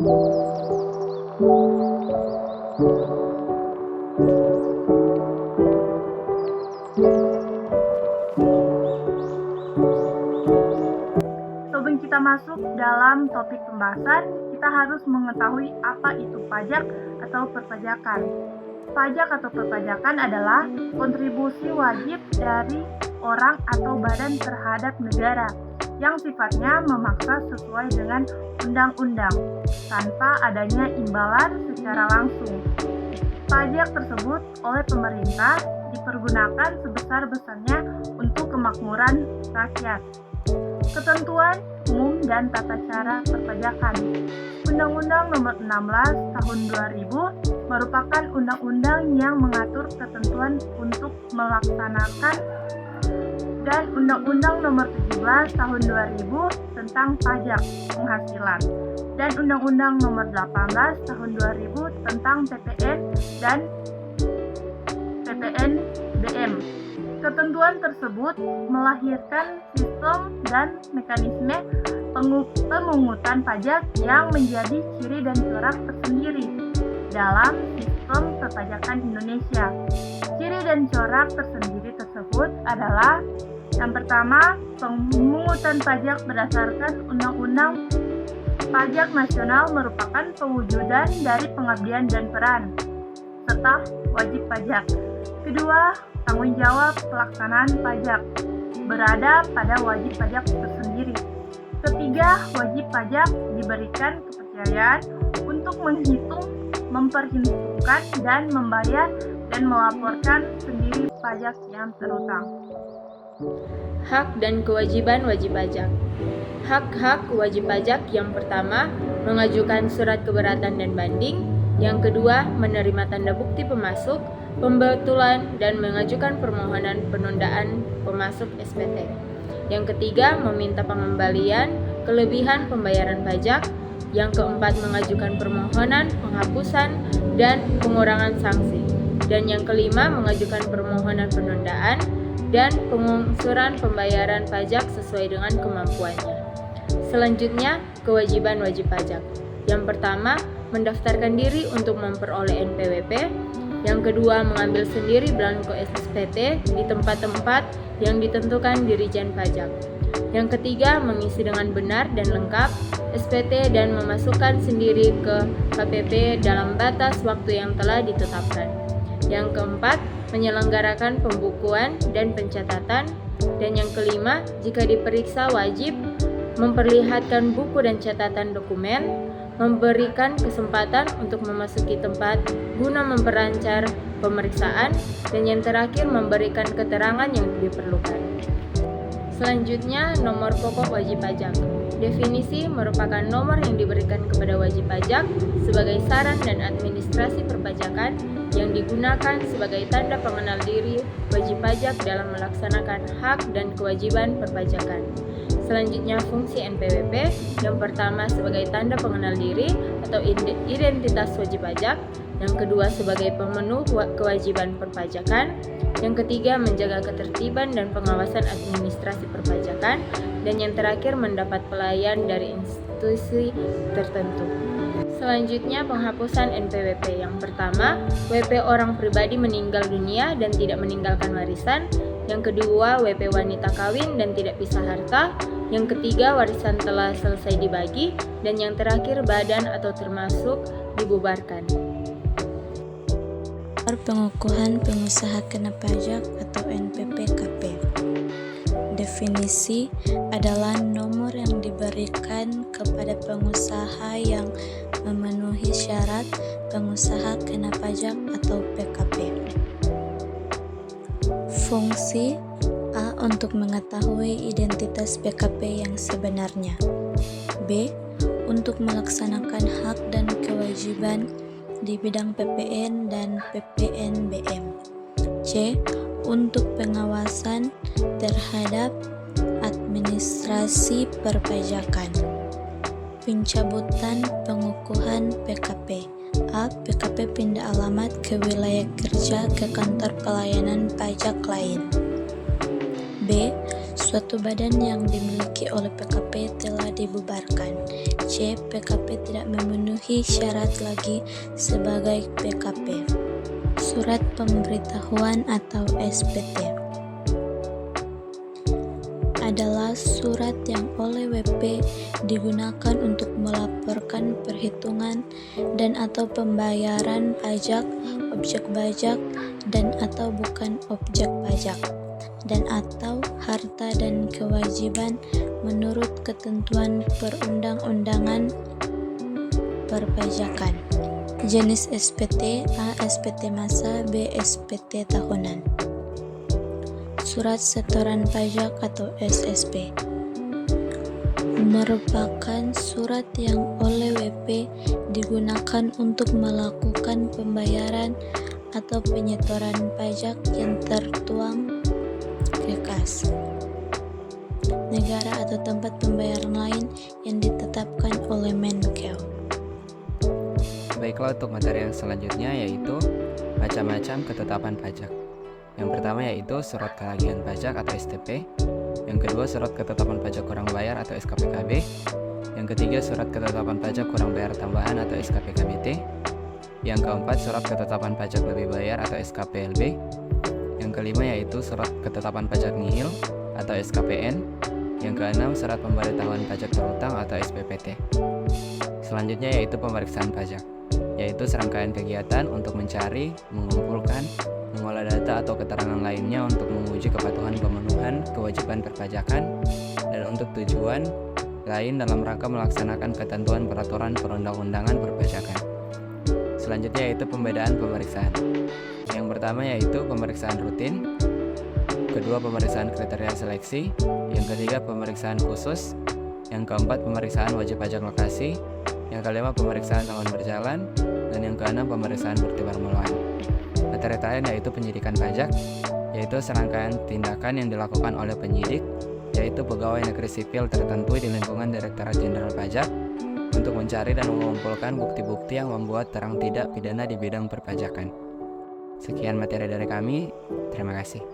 Sebelum kita masuk dalam topik pembahasan, kita harus mengetahui apa itu pajak atau perpajakan. Pajak atau perpajakan adalah kontribusi wajib dari orang atau badan terhadap negara yang sifatnya memaksa sesuai dengan undang-undang tanpa adanya imbalan secara langsung. Pajak tersebut oleh pemerintah dipergunakan sebesar-besarnya untuk kemakmuran rakyat. Ketentuan umum dan tata cara perpajakan. Undang-Undang Nomor 16 Tahun 2000 merupakan undang-undang yang mengatur ketentuan untuk melaksanakan, dan Undang-Undang Nomor 17 Tahun 2000 tentang pajak penghasilan, dan Undang-Undang Nomor 18 Tahun 2000 tentang PPN dan PPNBM. Ketentuan tersebut melahirkan sistem dan mekanisme pemungutan pajak yang menjadi ciri dan corak tersendiri dalam sistem perpajakan Indonesia. Ciri dan corak tersendiri tersebut adalah: yang pertama, pemungutan pajak berdasarkan Undang-Undang Pajak Nasional merupakan pewujudan dari pengabdian dan peran serta wajib pajak. Kedua, tanggung jawab pelaksanaan pajak berada pada wajib pajak tersendiri. Ketiga, wajib pajak diberikan kepercayaan untuk menghitung, memperhitungkan, dan membayar dan melaporkan sendiri pajak yang terutang. Hak dan kewajiban wajib pajak. Hak-hak wajib pajak: yang pertama, mengajukan surat keberatan dan banding. Yang kedua, menerima tanda bukti pemasuk, pembetulan, dan mengajukan permohonan penundaan pemasuk SPT. Yang ketiga, meminta pengembalian kelebihan pembayaran pajak. Yang keempat, mengajukan permohonan penghapusan dan pengurangan sanksi. Dan yang kelima, mengajukan permohonan penundaan dan pengungsuran pembayaran pajak sesuai dengan kemampuannya. Selanjutnya, kewajiban wajib pajak. Yang pertama, mendaftarkan diri untuk memperoleh NPWP. Yang kedua, mengambil sendiri belangko SPT di tempat-tempat yang ditentukan Dirjen Pajak. Yang ketiga, mengisi dengan benar dan lengkap SPT dan memasukkan sendiri ke KPP dalam batas waktu yang telah ditetapkan. Yang keempat, menyelenggarakan pembukuan dan pencatatan. Dan yang kelima, jika diperiksa wajib memperlihatkan buku dan catatan dokumen, memberikan kesempatan untuk memasuki tempat guna memperancar pemeriksaan, dan yang terakhir, memberikan keterangan yang diperlukan. Selanjutnya, nomor pokok wajib pajak. Definisi merupakan nomor yang diberikan kepada wajib pajak sebagai saran dan administrasi perpajakan yang digunakan sebagai tanda pengenal diri wajib pajak dalam melaksanakan hak dan kewajiban perpajakan. Selanjutnya, fungsi NPWP. Yang pertama, sebagai tanda pengenal diri atau identitas wajib pajak. Yang kedua, sebagai pemenuh kewajiban perpajakan. Yang ketiga, menjaga ketertiban dan pengawasan administrasi perpajakan. Dan yang terakhir, mendapat pelayan dari institusi tertentu. Selanjutnya, penghapusan NPWP. Yang pertama, WP orang pribadi meninggal dunia dan tidak meninggalkan warisan. Yang kedua, WP wanita kawin dan tidak pisah harta. Yang ketiga, warisan telah selesai dibagi. Dan yang terakhir, badan atau termasuk dibubarkan. Pengukuhan pengusaha kena pajak atau NPPKP. Definisi adalah nomor yang diberikan kepada pengusaha yang memenuhi syarat pengusaha kena pajak atau PKP. Fungsi A. Untuk mengetahui identitas PKP yang sebenarnya. B. Untuk melaksanakan hak dan kewajiban di bidang PPN dan PPNBM. C. Untuk pengawasan terhadap administrasi perpajakan. Pencabutan pengukuhan PKP. A. PKP pindah alamat ke wilayah kerja ke kantor pelayanan pajak lain. B. Suatu badan yang dimiliki oleh PKP telah dibubarkan. C. PKP tidak memenuhi syarat lagi sebagai PKP. Surat pemberitahuan atau SPT adalah surat yang oleh WP digunakan untuk melaporkan perhitungan dan atau pembayaran pajak, objek pajak dan atau bukan objek pajak, dan atau harta dan kewajiban menurut ketentuan perundang-undangan perpajakan. Jenis SPT: A. SPT masa, B. SPT tahunan. Surat setoran pajak atau SSP merupakan surat yang oleh WP digunakan untuk melakukan pembayaran atau penyetoran pajak yang tertuang ke kas negara atau tempat pembayaran lain yang ditetapkan oleh Menkeu. Baiklah, untuk materi yang selanjutnya yaitu macam-macam ketetapan pajak. Yang pertama yaitu surat keagihan pajak atau STP. Yang kedua surat ketetapan pajak kurang bayar atau SKPKB. Yang ketiga surat ketetapan pajak kurang bayar tambahan atau SKPKBT. Yang keempat surat ketetapan pajak lebih bayar atau SKPLB. Yang kelima yaitu surat ketetapan pajak nihil atau SKPN. Yang keenam surat pemberitahuan pajak terutang atau SPPT. Selanjutnya yaitu pemeriksaan pajak, yaitu serangkaian kegiatan untuk mencari, mengumpulkan, mengolah data atau keterangan lainnya untuk menguji kepatuhan pemenuhan kewajiban perpajakan dan untuk tujuan lain dalam rangka melaksanakan ketentuan peraturan perundang-undangan perpajakan. Selanjutnya yaitu pembedaan pemeriksaan. Yang pertama yaitu pemeriksaan rutin, kedua pemeriksaan kriteria seleksi, yang ketiga pemeriksaan khusus, yang keempat pemeriksaan wajib pajak lokasi, yang kelima pemeriksaan tahun berjalan, dan yang keenam pemeriksaan bukti permulaan. Materi lain yaitu penyidikan pajak, yaitu serangkaian tindakan yang dilakukan oleh penyidik, yaitu pegawai negeri sipil tertentu di lingkungan Direktorat Jenderal Pajak untuk mencari dan mengumpulkan bukti-bukti yang membuat terang tidak pidana di bidang perpajakan. Sekian materi dari kami, terima kasih.